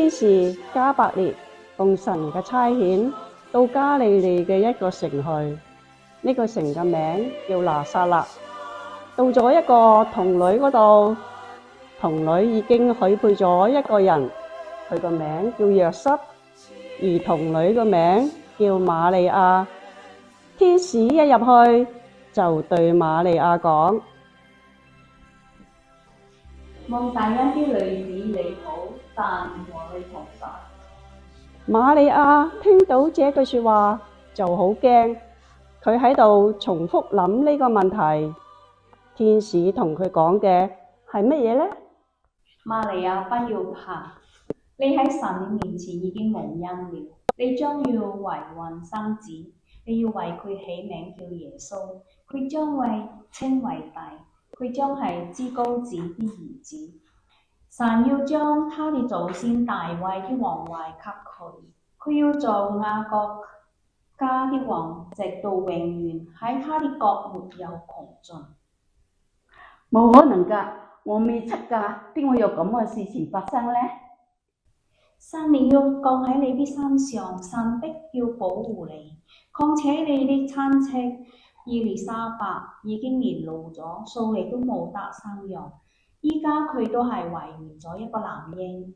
天使加百列奉神嘅差遣到加利利嘅一個城去，呢個城嘅名叫拿撒勒。到咗一個童女嗰度，童女已經許配咗一個人，佢個名叫約瑟，而童女個名叫瑪利亞。天使一入去就對瑪利亞講：望大恩的女子你好，但和你同在。瑪利亞聽到這句說話就好驚，佢喺度重複諗呢個問題。天使同佢講嘅係乜嘢呢？瑪利亞，不要怕，你喺神嘅面前已經蒙恩了。你將要懷孕生子，你要為佢起名叫耶穌。佢將會稱為大，佢將係至高子的兒子。神要將他的祖先大衛的王位給佢，佢要做雅各家的王，直到永遠，喺他的國沒有窮盡。冇可能㗎，我未出嫁，點會有咁嘅事情發生呢？聖靈要降喺你的身上，神必要保護你。況且你的親戚伊麗莎白已經年老咗，數年都冇得生育，依家佢都係懷孕咗一個男嬰。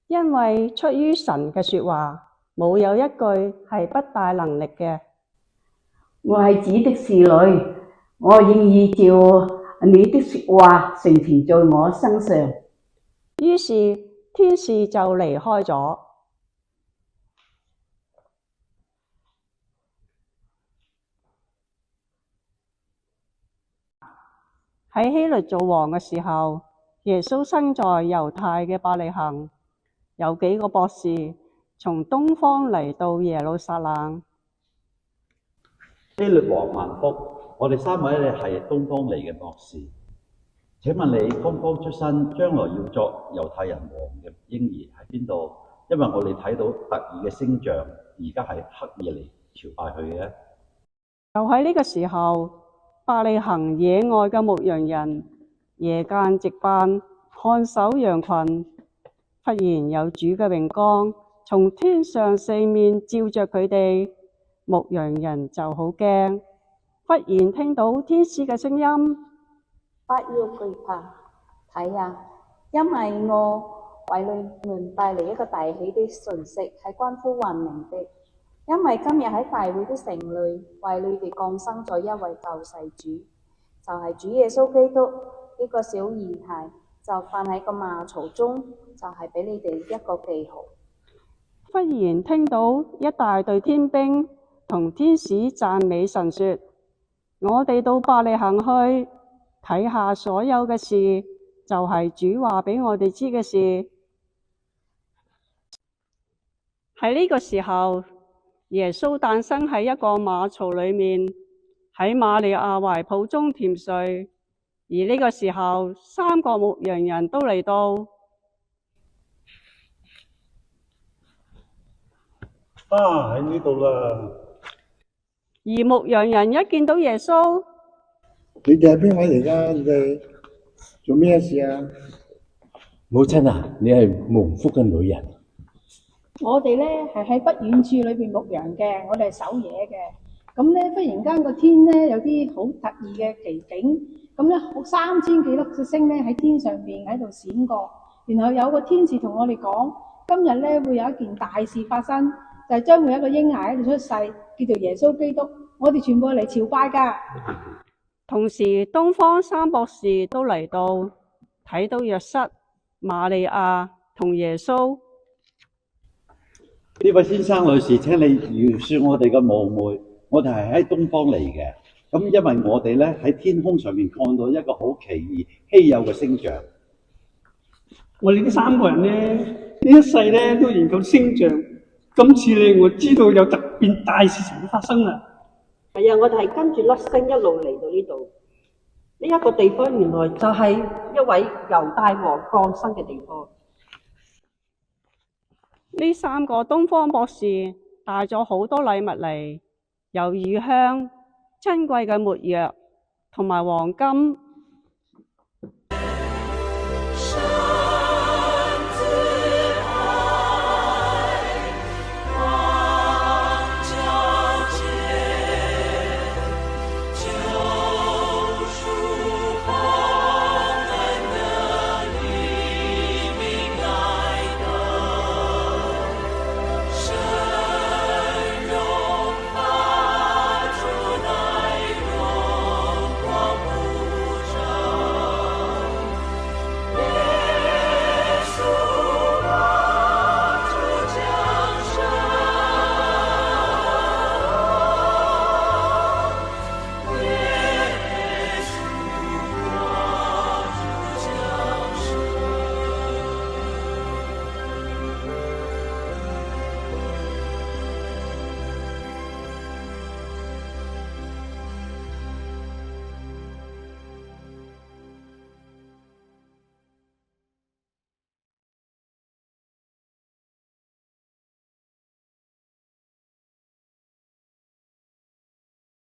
因為出於神嘅說話，冇有一句係不帶能力嘅。我係主的侍女，我願意照你的說話成全在我身上。於是天使就離開咗。喺希律做王嘅時候，耶穌生在猶太嘅伯利恆，有幾個博士從東方嚟到耶路撒冷。希律王萬福，我哋三位咧係東方嚟嘅博士。請問你剛剛出生，將來要作猶太人王嘅嬰兒喺邊度？因為我哋睇到特異嘅星象，而家係刻意嚟朝拜佢嘅。就喺呢個時候，伯利恆野外嘅牧羊人夜間值班看守羊群，忽然有主嘅榮光從天上四面照着佢哋，牧羊人就好驚。忽然聽到天使嘅聲音：不要懼怕，睇啊，因為我為你們帶嚟一個大喜的訊息，係關乎萬民的。因為今日喺大衛的城裏，為你哋降生咗一位救世主，就係主耶穌基督。呢個小兒孩就瞓喺個馬槽中，就係俾你哋一個記號。忽然聽到一大隊天兵同天使讚美神說：我哋到伯利恆去睇下所有嘅事，就係主話俾我哋知嘅事。喺呢個時候，耶穌誕生喺一個馬槽裏面，喺瑪利亞懷抱中甜睡。而呢個時候，三個牧羊人都嚟到。喺呢度啦。而牧羊人一見到耶穌，你哋係邊位嚟㗎？你哋做咩事啊？母親啊，你係蒙福嘅女人。我哋咧係喺不遠處裏邊牧羊嘅，我哋係守夜嘅。咁咧忽然間個天咧有啲好特異嘅奇景，咁咧3000幾粒星咧喺天上邊喺度閃過，然後有個天使同我哋講，今日咧會有一件大事發生，就係將會有一個嬰孩喺度出世，叫做耶穌基督。我哋全部嚟朝拜㗎。同時東方三博士都嚟到，睇到約瑟、瑪利亞同耶穌。呢位先生女士，請你饒恕我哋嘅冒昧，我哋係喺東方嚟嘅。咁因為我哋咧喺天空上面看到一個好奇異、稀有嘅星象。我哋呢三個人咧，呢一世咧都研究星象。今次咧，我知道有特別大事情發生啦。係啊，我哋係跟住粒星一路嚟到呢度。呢一個地方原來就係一位猶大王降生嘅地方。呢三個東方博士帶咗好多禮物嚟，有乳香、珍貴嘅沒藥同埋黃金。